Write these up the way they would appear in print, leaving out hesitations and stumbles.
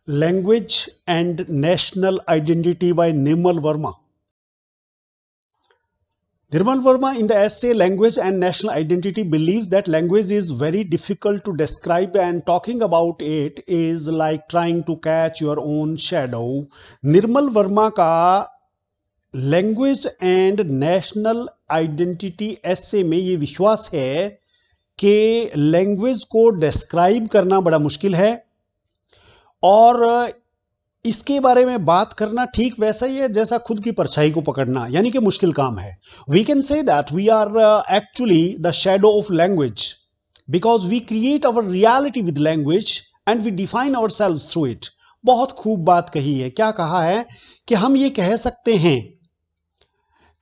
Language and National Identity by Nirmal Verma. Nirmal Verma, in the essay Language and National Identity, believes that language is very difficult to describe and talking about it is like trying to catch your own shadow. Nirmal Verma का language and national identity ऐसे में ये विश्वास है कि language को describe करना बड़ा मुश्किल है और इसके बारे में बात करना ठीक वैसा ही है जैसा खुद की परछाई को पकड़ना, यानी कि मुश्किल काम है. We can say that we are actually the shadow of language because we create our reality with language and we define ourselves through it. बहुत खूब बात कही है. क्या कहा है कि हम ये कह सकते हैं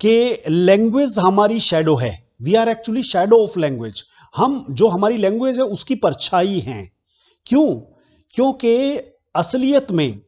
कि लैंग्वेज हमारी शैडो है. We are actually shadow of language. हम जो हमारी लैंग्वेज है उसकी परछाई हैं. क्यों? क्योंकि असलियत में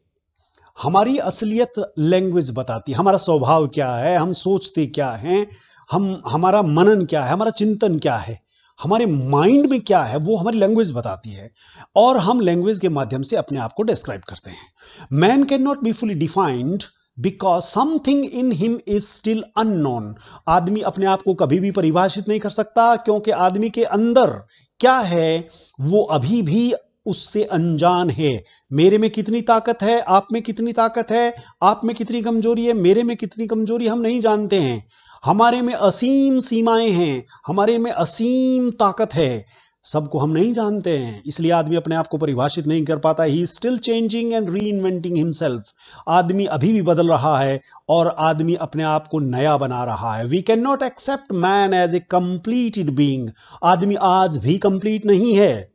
हमारी असलियत लैंग्वेज बताती है. हमारा स्वभाव क्या है, हम सोचते क्या हैं, हमारा मनन क्या है, हमारा चिंतन क्या है, हमारे माइंड में क्या है, वो हमारी लैंग्वेज बताती है और हम लैंग्वेज के माध्यम से अपने आप को डिस्क्राइब करते हैं. Man can not be fully defined because something in him is still unknown. आदमी अपने आप को कभी भी परिभाषित नहीं कर सकता क्योंकि आदमी के अंदर क्या है वो अभी भी उससे अनजान है. मेरे में कितनी ताकत है, आप में कितनी ताकत है, आप में कितनी कमजोरी है, मेरे में कितनी कमजोरी हम नहीं जानते हैं. हमारे में असीम सीमाएं हैं, हमारे में असीम ताकत है, सबको हम नहीं जानते हैं. इसलिए आदमी अपने आप को परिभाषित नहीं कर पाता. He is still changing and re inventing himself. आदमी अभी भी बदल रहा है और आदमी अपने आप को नया बना रहा है. We can not accept man as a completed being. आदमी आज भी कंप्लीट नहीं है.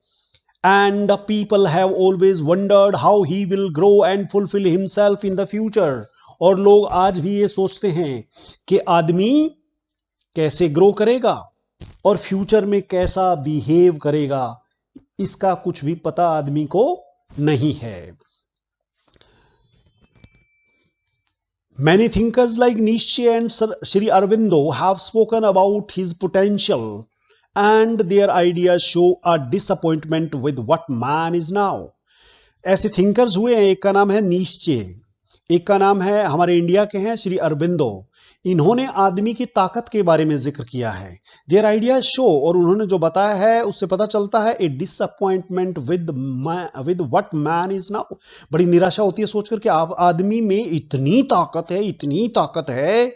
And the people have always wondered how he will grow and fulfill himself in the future. और लोग आज भी ये सोचते हैं कि आदमी कैसे ग्रो करेगा और फ्यूचर में कैसा बिहेव करेगा, इसका कुछ भी पता आदमी को नहीं है. Many thinkers like Nietzsche and Sri Aurobindo have spoken about his potential and their ideas show a disappointment with what man is now. ऐसे थिंकर्स हुए हैं. एक का नाम है नीश्चे, एक का नाम है हमारे इंडिया के हैं श्री अरबिंदो. इन्होंने आदमी की ताकत के बारे में जिक्र किया है. देयर आइडियाज शो, और उन्होंने जो बताया है उससे पता चलता है a disappointment with what man is now. बड़ी निराशा होती है सोचकर कि आप आदमी में इतनी ताकत है, इतनी ताकत है,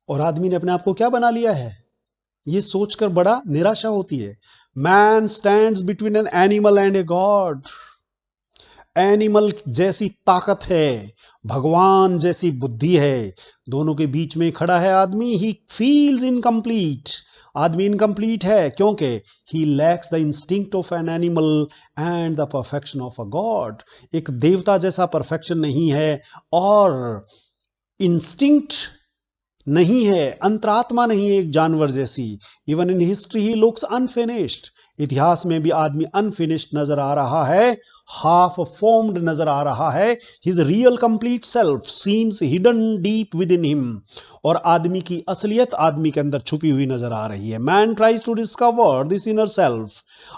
और आदमी ने अपने आप को क्या बना लिया है, ये सोचकर बड़ा निराशा होती है. Man stands between N animal and a god. Animal जैसी ताकत है, भगवान जैसी बुद्धि है, दोनों के बीच में खड़ा है आदमी. He feels incomplete. आदमी इनकम्प्लीट है क्योंकि he lacks the instinct of an animal and the perfection of a god. एक देवता जैसा परफेक्शन नहीं है और इंस्टिंक्ट नहीं है, अंतरात्मा नहीं है एक जानवर जैसी. Even in history he looks unfinished. इतिहास में भी आदमी अनफिनिश्ड नजर आ रहा है, हाफ फॉर्म्ड नजर आ रहा है. His real complete self seems hidden deep with in him. और आदमी की असलियत आदमी के अंदर छुपी हुई नजर आ रही है. Man tries to discover this inner self.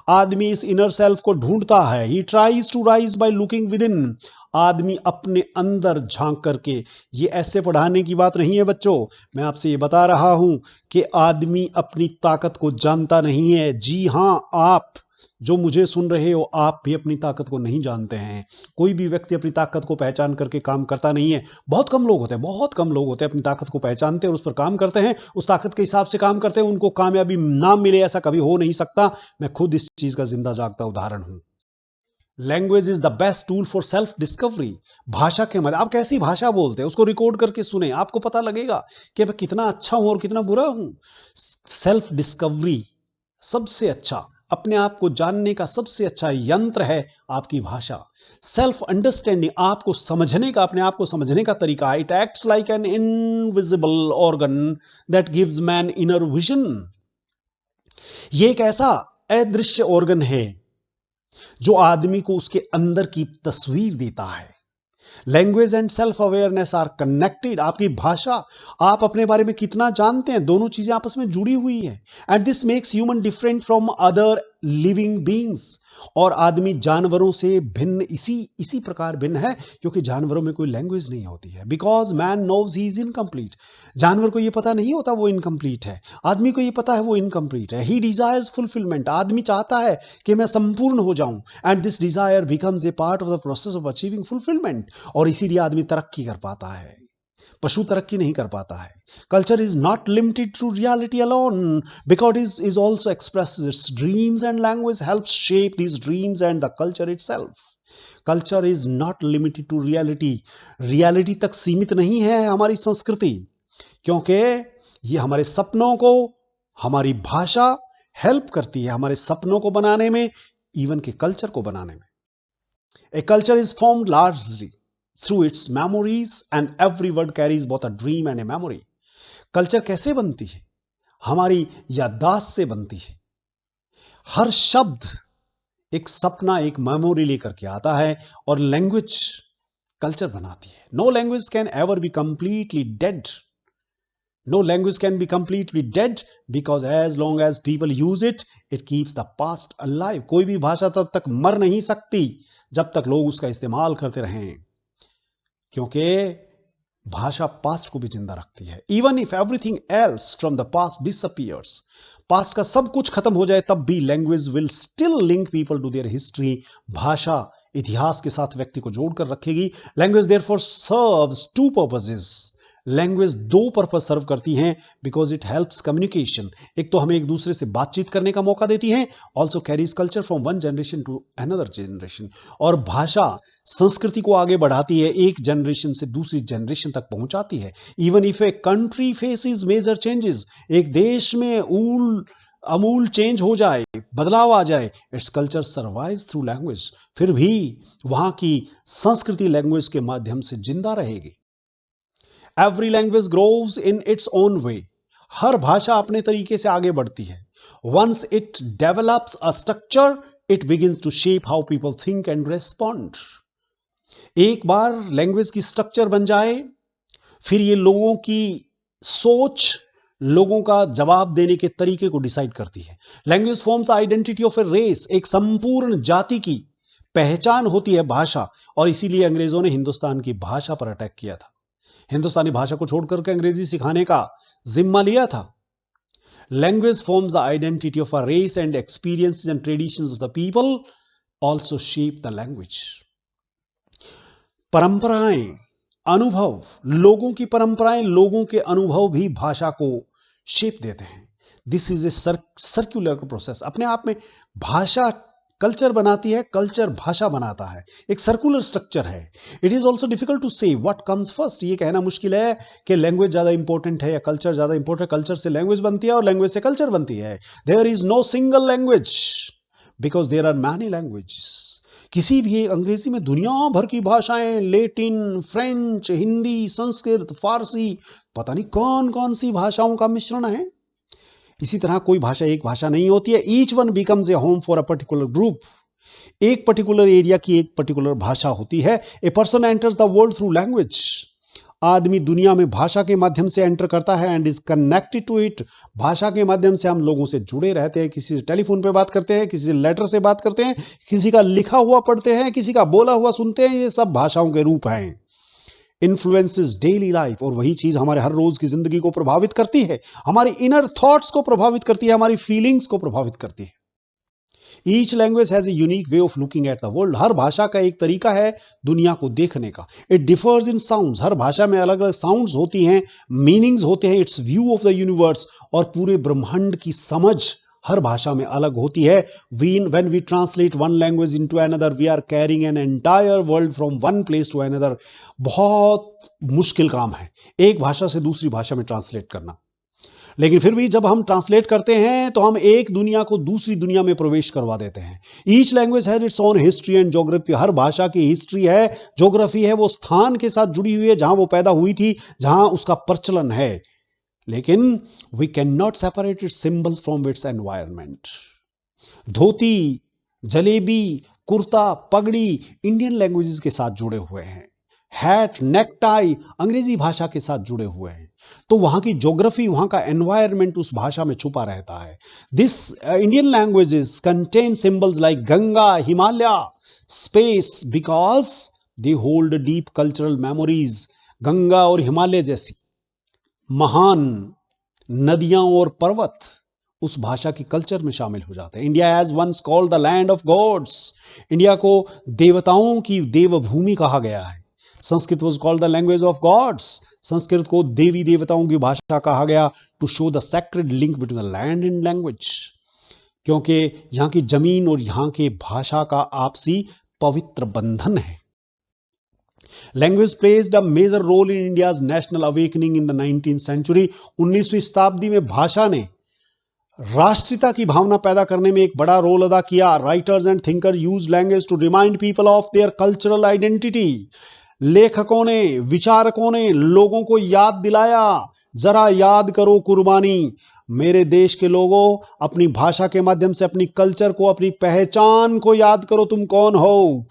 आदमी इस इनर सेल्फ को ढूंढता है. He tries to rise by looking within. आदमी अपने अंदर झांक करके. ये ऐसे पढ़ाने की बात नहीं है बच्चों, मैं आपसे ये बता रहा हूं कि आदमी अपनी ताकत को जानता नहीं है. जी हां, आप जो मुझे सुन रहे हो, आप भी अपनी ताकत को नहीं जानते हैं. कोई भी व्यक्ति अपनी ताकत को पहचान करके काम करता नहीं है. बहुत कम लोग होते हैं, बहुत कम लोग होते हैं अपनी ताकत को पहचानते हैं और उस पर काम करते हैं, उस ताकत के हिसाब से काम करते हैं. उनको कामयाबी ना मिले ऐसा कभी हो नहीं सकता. मैं खुद इस चीज का जिंदा जागता उदाहरण हूं. Language is the best tool for self discovery. भाषा के मदद, आप कैसी भाषा बोलते हैं उसको रिकॉर्ड करके सुने, आपको पता लगेगा कि मैं कितना अच्छा हूं और कितना बुरा हूं. सेल्फ डिस्कवरी सबसे अच्छा, अपने आप को जानने का सबसे अच्छा यंत्र है आपकी भाषा. सेल्फ अंडरस्टैंडिंग, आपको समझने का, अपने आप को समझने का तरीका. It acts like an invisible organ that gives man inner vision. ये एक ऐसा अदृश्य ऑर्गन है जो आदमी को उसके अंदर की तस्वीर देता है. Language and self awareness are connected. आपकी भाषा, आप अपने बारे में कितना जानते हैं, दोनों चीजें आपस में जुड़ी हुई हैं. And this makes human different from other living beings. और आदमी जानवरों से भिन्न इसी प्रकार भिन्न है क्योंकि जानवरों में कोई लैंग्वेज नहीं होती है। Because man knows he is incomplete. जानवर को ये पता नहीं होता वो इनकम्प्लीट है, आदमी को ये पता है वो इनकम्प्लीट है। He desires fulfilment. आदमी चाहता है कि मैं संपूर्ण हो जाऊं, and this desire becomes a part of the process of achieving fulfilment. और इसीलिए आदमी तरक्की कर पाता है, पशु तरक्की नहीं कर पाता है। Culture is not limited to reality alone because is also express its dreams and language helps shape these dreams and the culture itself. Culture is not limited to reality. Reality तक सीमित नहीं है हमारी संस्कृति, क्योंकि ये हमारे सपनों को, हमारी भाषा हेल्प करती है हमारे सपनों को बनाने में, इवन के कल्चर को बनाने में। A culture is formed largely through its memories and every word carries both a dream and a memory। Culture कैसे बनती है? हमारी याददाश्त से बनती है। हर शब्द एक सपना, एक मेमोरी लेकर के आता है, और लैंग्वेज कल्चर बनाती है। No language can ever be completely dead. No language can be completely dead because as long as people use it, it keeps the past alive. कोई भी भाषा तब तक मर नहीं सकती जब तक लोग उसका इस्तेमाल करते रहें, क्योंकि भाषा पास्ट को भी जिंदा रखती है। Even if everything else from the past disappears, past का सब कुछ खत्म हो जाए तब भी language will still link people to their history. भाषा इतिहास के साथ व्यक्ति को जोड़कर रखेगी। Language therefore serves two purposes. Language दो पर्पज सर्व करती हैं बिकॉज इट हेल्प्स कम्युनिकेशन। एक तो हमें एक दूसरे से बातचीत करने का मौका देती है, also carries culture from one generation to another generation. और भाषा संस्कृति को आगे बढ़ाती है, एक जनरेशन से दूसरी जनरेशन तक पहुंचाती है। Even if a country faces major changes, एक देश में अमूल चेंज हो जाए, बदलाव आ जाए, its culture survives through language. फिर भी वहां की संस्कृति लैंग्वेज के माध्यम से जिंदा रहेगी। Every language grows in its own way. हर भाषा अपने तरीके से आगे बढ़ती है। Once it develops a structure, it begins to shape how people think and respond. एक बार लैंग्वेज की स्ट्रक्चर बन जाए, फिर ये लोगों की सोच, लोगों का जवाब देने के तरीके को डिसाइड करती है। Language forms the identity of a race. एक संपूर्ण जाति की पहचान होती है भाषा, और इसीलिए अंग्रेजों ने हिंदुस्तान की भाषा पर अटैक किया था। हिंदुस्तानी भाषा को छोड़कर के अंग्रेजी सिखाने का जिम्मा लिया था। Language forms the identity of a race and experiences and traditions of the people also shape the language. परंपराएं, अनुभव, लोगों की परंपराएं, लोगों के अनुभव भी भाषा को शेप देते हैं। This is a circular process. अपने आप में भाषा कल्चर बनाती है, कल्चर भाषा बनाता है। एक सर्कुलर स्ट्रक्चर है। It is also difficult to say what comes first. ये कहना मुश्किल है कि लैंग्वेज ज्यादा इंपॉर्टेंट है या कल्चर ज्यादा इंपॉर्टेंट है। कल्चर से लैंग्वेज बनती है और लैंग्वेज से कल्चर बनती है। There is no single language because there are many languages. किसी भी अंग्रेजी में दुनिया भर की भाषाएं, Latin, French, Hindi, Sanskrit, Farsi, पता नहीं कौन कौन सी भाषाओं का मिश्रण है। इसी तरह कोई भाषा एक भाषा नहीं होती है। Each one becomes a home for a particular group. एक पर्टिकुलर एरिया की एक पर्टिकुलर भाषा होती है। A person enters the world through language. आदमी दुनिया में भाषा के माध्यम से एंटर करता है and is connected to it. भाषा के माध्यम से हम लोगों से जुड़े रहते हैं। किसी से टेलीफोन पे बात करते हैं, किसी से लेटर से बात करते हैं, किसी का लिखा हुआ पढ़ते हैं, किसी का बोला हुआ सुनते हैं। ये सब भाषाओं के रूप हैं। इन्फ्लुएंसेस डेली लाइफ, और वही चीज हमारे हर रोज की जिंदगी को प्रभावित करती है, हमारी इनर थॉट्स को प्रभावित करती है, हमारी फीलिंग्स को प्रभावित करती है। Each language has a unique way of looking at the world. हर भाषा का एक तरीका है दुनिया को देखने का। It differs in sounds. हर भाषा में अलग अलग साउंड्स होती हैं, मीनिंग्स होते हैं। It's view of the universe, और पूरे ब्रह्मांड की समझ हर भाषा में अलग होती है। when we translate one language into another, we are carrying an entire world from one place to another। बहुत मुश्किल काम है एक भाषा से दूसरी भाषा में ट्रांसलेट करना, लेकिन फिर भी जब हम ट्रांसलेट करते हैं तो हम एक दुनिया को दूसरी दुनिया में प्रवेश करवा देते हैं। Each language has its own history and geography. हर भाषा की हिस्ट्री है, ज्योग्राफी है, वो स्थान के साथ जुड़ी हुई है जहां वो पैदा हुई थी, जहां उसका प्रचलन है। लेकिन we can not separate its symbols from its environment. Dhoti, jalebi, kurta, pagri Indian languages के साथ जुड़े हुए हैं। हैट, नेकटाई अंग्रेजी भाषा के साथ जुड़े हुए हैं। तो वहां की ज्योग्राफी, वहां का एनवायरनमेंट उस भाषा में छुपा रहता है. This Indian languages contain symbols like Ganga, Himalaya, space, because they hold deep cultural memories. Ganga और हिमालय जैसी महान नदियां और पर्वत उस भाषा की कल्चर में शामिल हो जाते हैं. India as once called the land of gods. India को देवताओं की देवभूमि कहा गया है. Sanskrit was called the language of gods. Sanskrit को देवी देवताओं की भाषा कहा गया to show the sacred link between the land and language, क्योंकि यहां की जमीन और यहां के भाषा का आपसी पवित्र बंधन है. Language plays a major role in India's national awakening in the 19th century. 19वीं शताब्दी में भाषा ने राष्ट्रीयता की भावना पैदा करने में एक बड़ा रोल अदा किया. Writers and thinker use language to remind people of their cultural identity. लेखकों ने, विचारकों ने लोगों को याद दिलाया, जरा याद करो कुर्बानी. मेरे देश के लोगों, अपनी भाषा के माध्यम से अपनी कल्चर को, अपनी पहचान को याद करो. तुम कौन हो?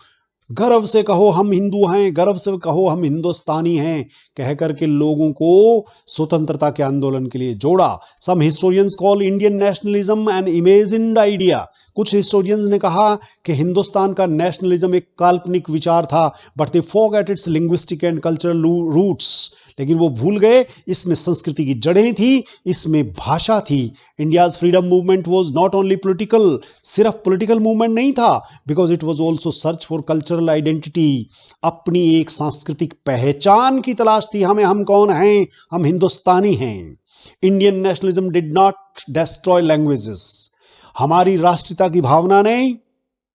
गर्व से कहो हम हिंदू हैं, गर्व से कहो हम हिंदुस्तानी हैं, कह करके लोगों को स्वतंत्रता के आंदोलन के लिए जोड़ा. Some historians call Indian nationalism an imagined idea. कुछ हिस्टोरियंस ने कहा कि हिंदुस्तान का नेशनलिज्म एक काल्पनिक विचार था, but they forgot its linguistic and cultural roots. लेकिन वो भूल गए इसमें संस्कृति की जड़ें थी, इसमें भाषा थी. India's freedom movement was not only political. सिर्फ पॉलिटिकल मूवमेंट नहीं था, because it was also search for cultural identity. अपनी एक सांस्कृतिक पहचान की तलाश थी. हम कौन हैं? हम हिंदुस्तानी हैं. Indian nationalism did not destroy languages. हमारी राष्ट्रीयता की भावना ने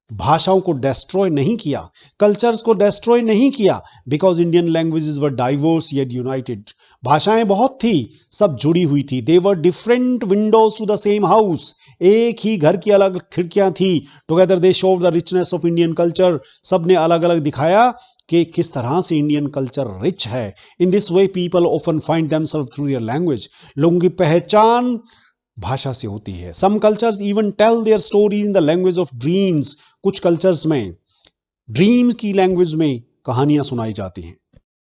भाषाओं को डिस्ट्रॉय नहीं किया, कल्चर्स को डिस्ट्रॉय नहीं किया, because Indian languages were diverse yet united. भाषाएं बहुत थी, सब जुड़ी हुई थी. They were different windows to the same house. एक ही घर की अलग खिड़कियां थी. Together they showed the richness of Indian culture. सबने अलग अलग दिखाया कि किस तरह से इंडियन कल्चर रिच है. In this way people often find themself through their language. लोगों की पहचान भाषा से होती है. Some cultures even tell their story in the language of dreams. कुछ कल्चर्स में ड्रीम की लैंग्वेज में कहानियां सुनाई जाती हैं.